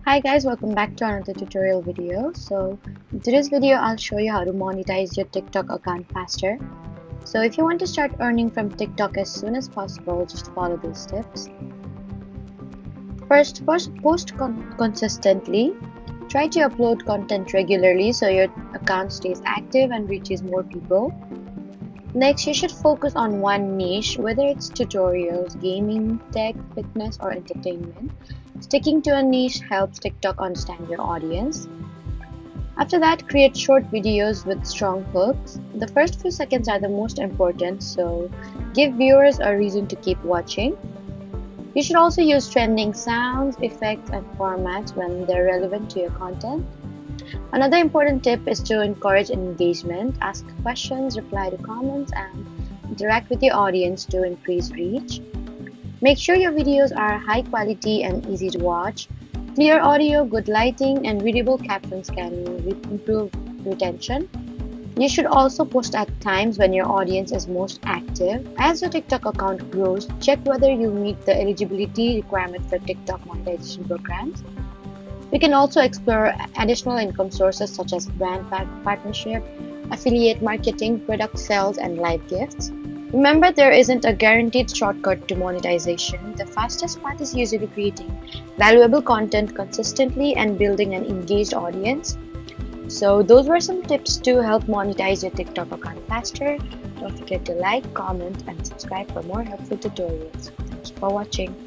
Hi guys, welcome back to another tutorial video. So in today's video I'll show you how to monetize your TikTok account faster. So if you want to start earning from TikTok as soon as possible, just follow these tips. First post consistently. Try to upload content regularly so your account stays active and reaches more people. Next, you should focus on one niche, whether it's tutorials, gaming, tech, fitness, or entertainment. Sticking to a niche helps TikTok understand your audience. After that, create short videos with strong hooks. The first few seconds are the most important, so give viewers a reason to keep watching. You should also use trending sounds, effects, and formats when they're relevant to your content. Another important tip is to encourage engagement, ask questions, reply to comments, and interact with your audience to increase reach. Make sure your videos are high quality and easy to watch. Clear audio, good lighting, and readable captions can improve retention. You should also post at times when your audience is most active. As your TikTok account grows, check whether you meet the eligibility requirement for TikTok monetization programs. We can also explore additional income sources such as brand partnership, affiliate marketing, product sales, and live gifts. Remember, there isn't a guaranteed shortcut to monetization. The fastest path is usually creating valuable content consistently and building an engaged audience. So, those were some tips to help monetize your TikTok account faster. Don't forget to like, comment, and subscribe for more helpful tutorials. Thank you for watching.